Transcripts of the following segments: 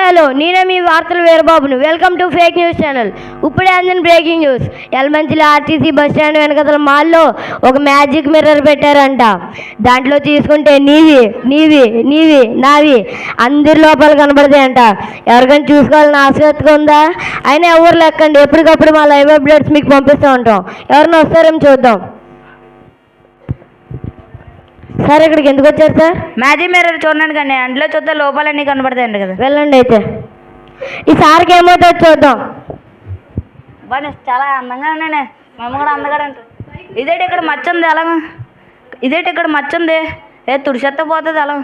Hello నేనే మీ వార్తలు వీరబాబును. Welcome to fake news channel. ఇప్పుడే అందిన breaking news. Yelamanchili RTC bus stand వెనకతల మాల్లో ఒక మ్యాజిక్ మిర్రర్ పెట్టారంట. దాంట్లో తీసుకుంటే నీవి నావి అందరి లోపల కనబడతాయంట. ఎవరికైనా చూసుకోవాలని ఆసక్తిగా ఉందా? అయినా ఎవరు లెక్కండి, ఎప్పటికప్పుడు మా లైవ్ అప్డేట్స్ మీకు పంపిస్తూ ఉంటాం. ఎవరైనా వస్తారేమో చూద్దాం. సార్ ఇక్కడికి ఎందుకు వచ్చారు సార్? మ్యాజిక్ మిర్రర్ చూడండి కానీ అందులో చూస్తే లోపాలన్నీ కనబడతాయండి కదా. వెళ్ళండి అయితే. ఈ సార్కి ఏమవుతుంది చూద్దాం. బాగా చాలా అందంగా ఉన్నానే, మా అమ్మ కూడా అందగా ఉంటుంది. ఇదేంటి ఇక్కడ మచ్చ ఉంది అలా, ఇదేంటి ఇక్కడ మచ్చ ఉంది, తుడిచెత్త పోతుంది అలా.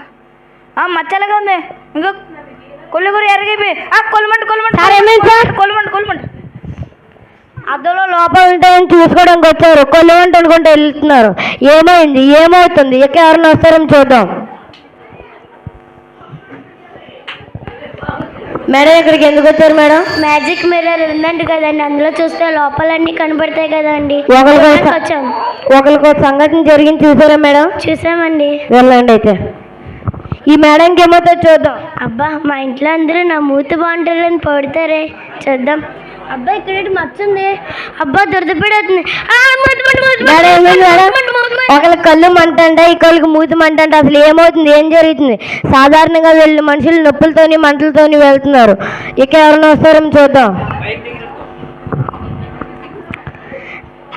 మచ్చ ఎలాగా ఉంది, ఇంకో కొల్లుగురు ఎరగిపోయి కొల్లుమంట అద్దంలో లోపల ఉంటాయని చూసుకోవడానికి వచ్చారు. కొల్లుమంట అనుకుంటే వెళ్తున్నారు. ఏమవుతుంది? ఇక ఎవరైనా వస్తారని చూద్దాం. మేడం ఇక్కడికి ఎందుకు వచ్చారు మేడం? మ్యాజిక్ మిర్రర్ ఉందండి కదండి, అందులో చూస్తే లోపలన్నీ కనబడతాయి కదండి. ఒకరికి సంఘటన జరిగింది చూసారా మేడం? చూసామండి. వెళ్ళండి అయితే. ఈ మేడంకి ఏమవుతుంది చూద్దాం. అబ్బా మా ఇంట్లో అందరూ నా మూతి బాగుంటారని పొడతారే, చూద్దాం. అబ్బా ఇక్కడ మచ్చుంది, అబ్బా దురదపడవుతుంది. ఒకళ్ళకి కళ్ళు మంటంట, ఇంకొకరికి మూతి మంటంట. అసలు ఏమవుతుంది, ఏం జరుగుతుంది? సాధారణంగా వీళ్ళు మనుషులు నొప్పులతోని మంటలతోని వెళ్తున్నారు. ఇక ఎవరైనా వస్తారేమో చూద్దాం.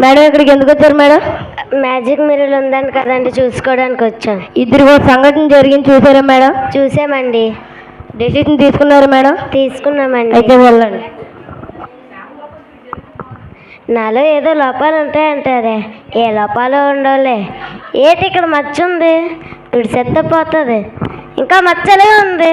మేడం ఇక్కడికి ఎందుకు వచ్చారు మేడం? మ్యాజిక్ మిర్రర్ ఉందండి కదండి, చూసుకోవడానికి వచ్చాం. ఇద్దరు సంఘటన జరిగింది చూసారా మేడం? చూసామండి. డెసిషన్ తీసుకున్నారా మేడం? తీసుకున్నామండి. అయితే వెళ్ళండి. నాలో ఏదో లోపాలు ఉంటాయంటారే, ఏ లోపాలు ఉండవులే. ఏంటి ఇక్కడ మచ్చ ఉంది, విడిసెత్త పోతుంది. ఇంకా మచ్చలే ఉంది.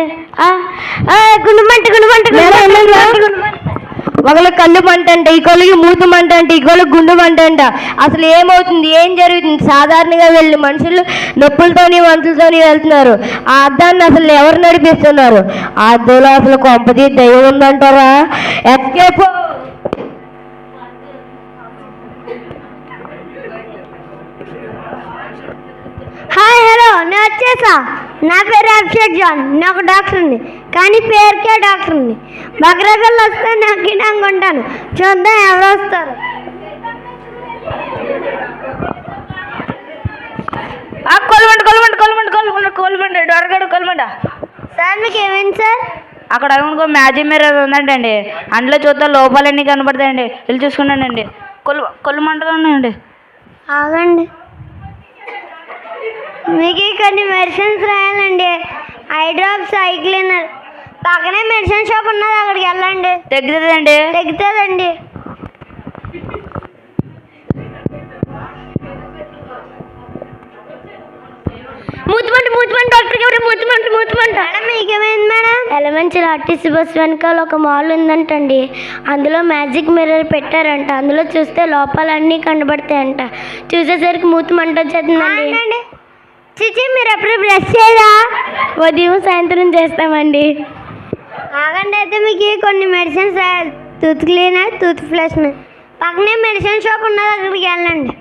ఒకళ్ళకి కళ్ళు మంటంట, ఇంకొకరికి మూతి మంటంట, ఇంకొకరికి గుండు మంటంట. అసలు ఏమవుతుంది, ఏం జరుగుతుంది? సాధారణంగా వెళ్ళి మనుషులు నొప్పులతోని మంటలతోని వెళ్తున్నారు. ఆ అద్దాన్ని అసలు ఎవరు నడిపిస్తున్నారు? ఆ అద్దంలో అసలు కొంపది దయ్యం ఉందంటారా? ఎస్కేప్. హాయ్ హలో, నేను వచ్చేసా. నా పేరు అభిషేక్ జాన్. నేను ఒక డాక్టర్ని, కానీ పేరుకే డాక్టర్ని. బగ్రగళ్ళు వస్తే నాకు గినంగా ఉంటాను. చూద్దాం ఎవరు వస్తారు. కొలమంట సార్ మీకు ఏమైంది సార్? అక్కడ ఇంకో మ్యాజిక్ మిర్రర్ ఉందంటండి, అందులో చూస్తే లోపాలన్నీ కనబడతాయండి. వెళ్ళి చూసుకున్నానండి. కొల్లుమంటగా ఉన్నాయండి. ఆగండి, మీకు కొన్ని మెడిసిన్స్ రాయాలండి. Eye drops, eye cleaner. పక్కనే మెడిసిన్ షాప్ ఉన్నది, అక్కడికి వెళ్ళండి. తగ్గుతుందండి. మూతిమంట. మేడం మీకేమైంది మేడం? యలమంచిలి ఆర్టీసీ బస్ వెనకాల ఒక మాల్ ఉందంటండి, అందులో మ్యాజిక్ మిర్రర్ పెట్టారంట. అందులో చూస్తే లోపాలన్నీ కనబడతాయంట. చూసేసరికి మూతిమంట వచ్చేస్తుందండి. చిచి, మీరు ఎప్పుడు బ్రష్ చేయరా? ఉదయం సాయంత్రం చేస్తామండి. ఆగండి అయితే, మీకు కొన్ని మెడిసిన్స్ రాయాలి. Tooth cleaner, tooth flush. పక్కనే మెడిసిన్ షాప్ ఉన్నది, అక్కడికి వెళ్ళండి.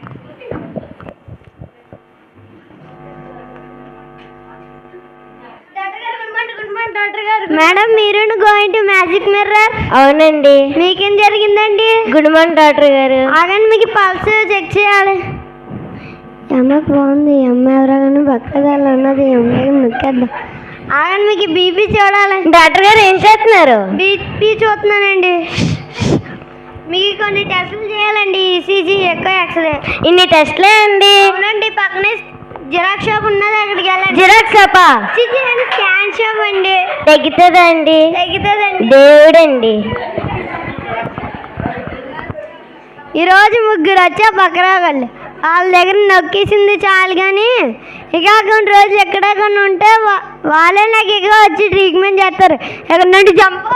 మేడం మీరు గోయింగ్ టు మ్యాజిక్ మిర్రర్? అవునండి. మీకేం జరిగిందండి? గుడ్ మార్నింగ్ డాక్టర్ గారు. ఆగండి, మీకు పల్స్ చెక్ చేయాలి. అమ్మకి బాగుంది, అమ్మ ఎవరైనా భక్తగాళ్ళు ఉన్నది, అమ్మాయి ముక్కేద్దాం. ఆగండి, మీకు బీపీ చూడాలి. డాక్టర్ గారు ఏం చేస్తున్నారు? బీపీ చూస్తున్నానండి. మీకు కొన్ని టెస్టులు చేయాలండి, ఈసీజీ, ఎక్కో, ఎక్స్రే. ఇన్ని టెస్టులే అండి? అవునండి. పక్కనే జిరాక్స్ షాప్ ఉన్నది, అక్కడికి వెళ్ళండి. జిరాక్స్ షాపా? స్కాన్ షాప్ అండి. తగ్గుతుందండి. దేవుడండి. ఈరోజు ముగ్గురు వచ్చా బక్రాగళ్ళు. వాళ్ళ దగ్గర నొక్కేసింది చాలు, కానీ ఇక కొన్ని రోజులు ఎక్కడెక్కడ ఉంటే వాళ్ళే నాకు ఇక వచ్చి ట్రీట్మెంట్ చేస్తారు. ఎక్కడ నుండి జంప్.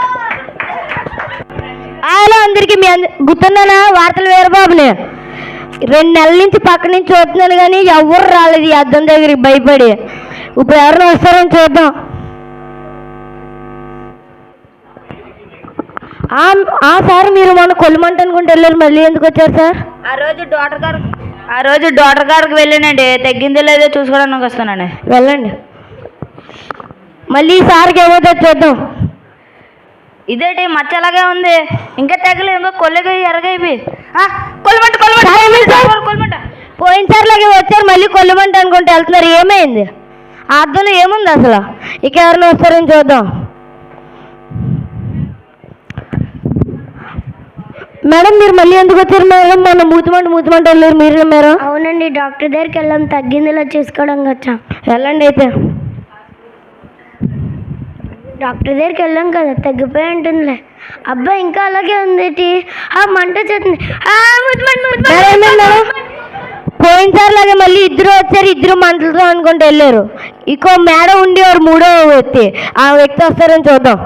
హలో అందరికీ, మీ గుర్తున్నానా వార్తలు వీరబాబుని? 2 నెలల నుంచి పక్క నుంచి చూస్తున్నాను, కానీ ఎవరు రాలేదు ఈ అద్దం దగ్గరికి భయపడి. ఇప్పుడు ఎవరైనా వస్తారని చూద్దాం. సార్ మీరు మన కొల్లుమంట అనుకుంటే వెళ్ళారు, మళ్ళీ ఎందుకు వచ్చారు సార్? ఆ రోజు డాక్టర్ గారికి వెళ్ళానండి, తగ్గిందో లేదో చూసుకోవడానికి వస్తానండి. వెళ్ళండి. మళ్ళీ సార్కి ఏమవుతుందో చూద్దాం. ఇదేంటి మచ్చ అలాగే ఉంది, ఇంకా తగ్గలేదు, ఇంకా కొల్లగా ఎరగైపోయి కొల్లమంట. పోయినసారిలాగే వచ్చారు, మళ్ళీ కొల్లమంట అనుకుంటే వెళ్తున్నారు. ఏమైంది? అర్థంలో ఏముంది అసలు? ఇక ఎవరిని వస్తారని చూద్దాం. మేడం మీరు మళ్ళీ ఎందుకు వచ్చారు మేడం? మన మూతమంట వెళ్ళారు, మీరు మేడం? అవునండి, డాక్టర్ దగ్గరికి వెళ్ళాం, తగ్గిందిలా చూసుకోవడానికి వచ్చాం. వెళ్ళండి అయితే. డాక్టర్ దగ్గరికి వెళ్ళాం కదా, తగ్గిపోయి ఉంటుందిలే. అబ్బా ఇంకా అలాగే ఉంది, మంట చేస్తుంది. పోయినసారిలాగే మళ్ళీ ఇద్దరు వచ్చారు, ఇద్దరు మంటలతో అనుకుంటూ వెళ్ళారు. ఇంకో మేడం ఉండేవారు, మూడో వ్యక్తి, ఆ వ్యక్తి వస్తారని చూద్దాం.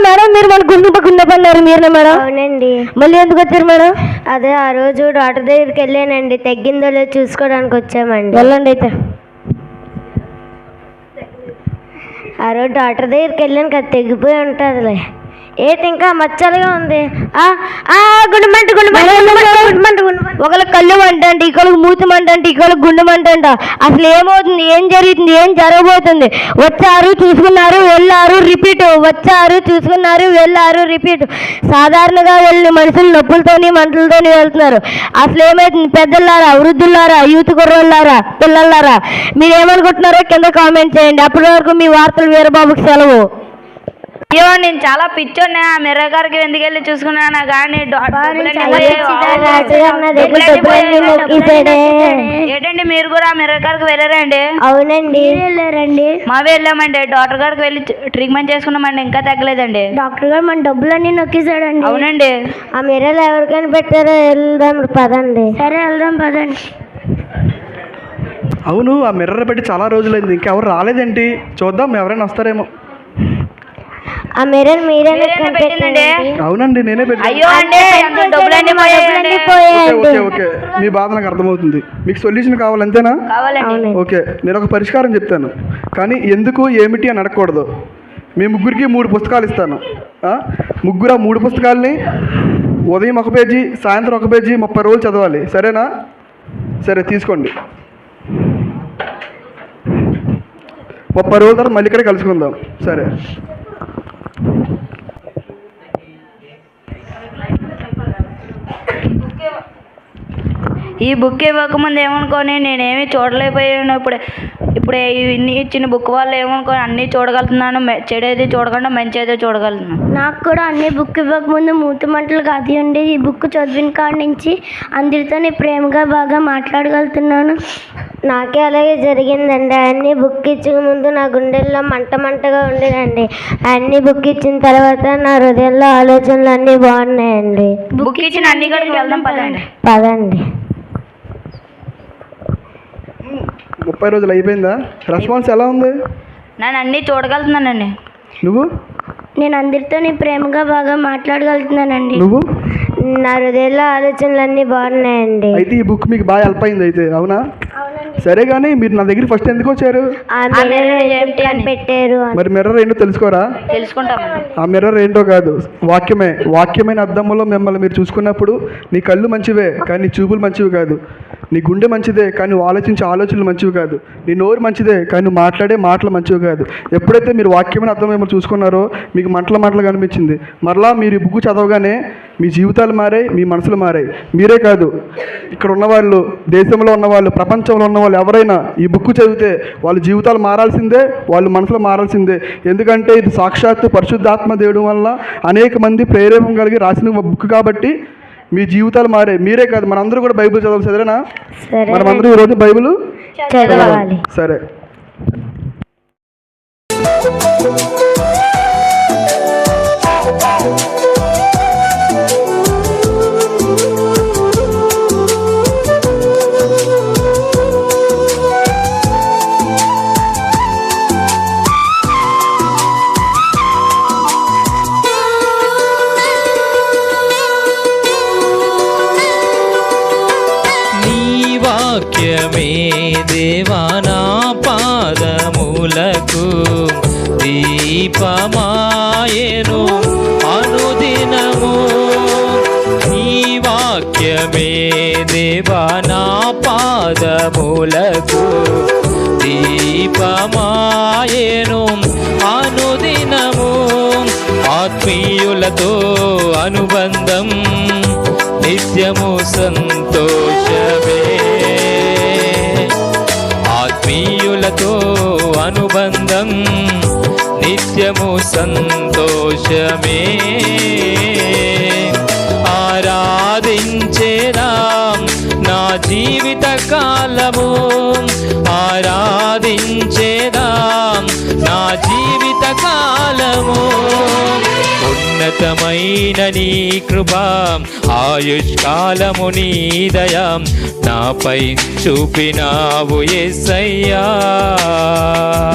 మేడం మీరు మన గుండె పడినారు, మీరేనా మేడం? అవునండి. మళ్ళీ ఎందుకు వచ్చారు మేడం? అదే ఆ రోజు డాక్టర్ దగ్గరికి వెళ్ళానండి, తగ్గిందో లేదో చూసుకోవడానికి వచ్చామండి. వెళ్ళండి అయితే. ఆ రోజు డాక్టర్ దగ్గరికి వెళ్ళాను కదా, తెగిపోయి ఉంటుందిలే. ఏంటి ఇంకా మచ్చలుగా ఉంది. ఒకళ్ళకి కళ్ళు మంట అంటే, ఇంకొకరికి మూతి మంట అంటే, ఇంకొకరికి గుండె మంట అంట. అసలు ఏమవుతుంది, ఏం జరుగుతుంది, ఏం జరగబోతుంది? వచ్చారు, చూసుకున్నారు, వెళ్ళారు, రిపీట్. వచ్చారు, చూసుకున్నారు, వెళ్ళారు, రిపీట్. సాధారణంగా వెళ్ళిన మనుషులు నొప్పులతోని మంటలతోని వెళ్తున్నారు. అసలు ఏమవుతుంది? పెద్దలారా, వృద్ధులారా, యూత్ కుర్రోళ్ళారా, పిల్లలారా, మీరు ఏమనుకుంటున్నారో కింద కామెంట్ చేయండి. అప్పటి వరకు మీ వార్తలు వీరబాబుకి సెలవు. అయ్యో నేను చాలా పిచ్చోన్నా, ఆ మిర్ర గారికి ఎందుకు వెళ్ళి చూసుకున్నాను కానీ ఏంటండి మీరు కూడా ఆ మిర్ర గారికి వెళ్ళారండి? అవునండి వెళ్ళారండి. మావి వెళ్ళామండి, డాక్టర్ గారికి వెళ్ళి ట్రీట్మెంట్ చేసుకున్నామండి, ఇంకా తగ్గలేదండి. డాక్టర్ గారు మన డబ్బులన్నీ నొక్కేసాడండి. అవునండి. ఆ మిర్రలు ఎవరికైనా పెట్టారో వెళ్దాం పదండి. సరే వెళ్దాం పదండి. అవును, ఆ మిర్రర్ పెట్టి చాలా రోజులైంది, ఇంకెవరు రాలేదేంటి? చూద్దాం ఎవరైనా వస్తారేమో. ఆ మిర్రర్ మీరేనా పెట్టిందండి? అవునండి, నేనే పెట్టాను. అయ్యో అంటే డబ్బులన్నీ ఓకే ఓకే, మీ బాధ నాకు అర్థమవుతుంది. మీకు సొల్యూషన్ కావాలి అంతేనా? కావాలండి. ఓకే, నేను ఒక పరిష్కారం చెప్తాను, కానీ ఎందుకు ఏమిటి అని అడగకూడదు. మీ ముగ్గురికి 3 పుస్తకాలు ఇస్తాను. ముగ్గురు ఆ 3 పుస్తకాలని ఉదయం 1 పేజీ, సాయంత్రం 1 పేజీ 30 రోజులు చదవాలి, సరేనా? సరే తీసుకోండి. 30 రోజుల తర్వాత మళ్ళీ ఇక్కడ కలుసుకుందాం, సరే? ఈ బుక్ ఇవ్వకముందు ఏమనుకోని నేనేమి చూడలేకపోయాను. ఇప్పుడు ఇన్ని ఇచ్చిన బుక్ వాళ్ళు ఏమనుకోని అన్నీ చూడగలుగుతున్నాను. చెడేది చూడకుండా మంచి ఏదో చూడగలుగుతున్నాను. నాకు కూడా అన్ని బుక్ ఇవ్వకముందు మూతి మంటలు అది ఉండి, ఈ బుక్ చదివిన కాడి నుంచి అందరితో నేను ప్రేమగా బాగా మాట్లాడగలుగుతున్నాను. నాకే అలాగే జరిగిందండి. అన్ని బుక్ ఇచ్చక ముందు నా గుండెల్లో మంటగా ఉండేదండి. అన్ని బుక్ ఇచ్చిన తర్వాత నా హృదయంలో ఆలోచనలు అన్నీ బాగున్నాయండి. బుక్ ఇచ్చిన అన్ని కూడా వెళ్దాం పదండి. 30 రోజులు అయిపోయిందా? రెస్పాన్స్ ఎలా ఉంది? నేను అన్నీ చూడగలుగుతున్నానండి. నువ్వు? నేను అందరితో ప్రేమగా బాగా మాట్లాడగలుగుతున్నానండి. నువ్వు? నా హృదయంలో ఆలోచనలు అన్నీ బాగున్నాయండి. అయితే ఈ బుక్ మీకు బాగా హెల్ప్ అయింది అయితే, అవునా? సరే కానీ మీరు నా దగ్గర ఫస్ట్ ఎందుకు వచ్చారు? పెట్టారు. మరి మిర్రర్ ఏంటో తెలుసుకోరా? తెలుసుకుంటామండి. ఆ మిర్రర్ ఏంటో కాదు, వాక్యమైన అద్దంలో మిమ్మల్ని మీరు చూసుకున్నప్పుడు నీ కళ్ళు మంచివే కానీ నీ చూపులు మంచివి కాదు. నీ గుండె మంచిదే కానీ నువ్వు ఆలోచించే ఆలోచనలు మంచివి కాదు. నీ నోరు మంచిదే కానీ నువ్వు మాట్లాడే మాటలు మంచివి కాదు. ఎప్పుడైతే మీరు వాక్యమైన అర్థం మిమ్మల్ని చూసుకున్నారో మీకు మంటలు కనిపించింది. మరలా మీరు ఈ బుక్ చదవగానే మీ జీవితాలు మారాయి, మీ మనసులు మారాయి. మీరే కాదు, ఇక్కడ ఉన్నవాళ్ళు, దేశంలో ఉన్నవాళ్ళు, ప్రపంచంలో ఉన్నవాళ్ళు ఎవరైనా ఈ బుక్ చదివితే వాళ్ళ జీవితాలు మారాల్సిందే, వాళ్ళ మనసులో మారాల్సిందే. ఎందుకంటే ఇది సాక్షాత్తు పరిశుద్ధాత్మ దేవుడు వల్ల అనేక మంది ప్రేరేపణ కలిగి రాసిన బుక్ కాబట్టి మీ జీవితాలు మారే. మీరే కాదు, మనందరూ కూడా బైబిల్ చదవాలి, సరేనా? మనమందరూ ఈరోజు బైబిల్ చదవాలి, సరే? వాక్యమే దేవానా పాదములకు దీపమాయెను అనుదినము. ఈ వాక్యమే దేవానా పాదములకు దీపమాయెను ఆత్మీయులతో అనుబంధం నిత్యము సంతోషమే. ఆత్మీయులతో అనుబంధం నిత్యము సంతోషమే. ఆరాధించేదాం నా జీవిత కాలము, ఆరాధించేదాం నా జీవిత కాలము. ఉన్నతమైన నీ కృపా ఆయుష్కాలము నీ దయం నాపై చూపినావు యేసయ్యా.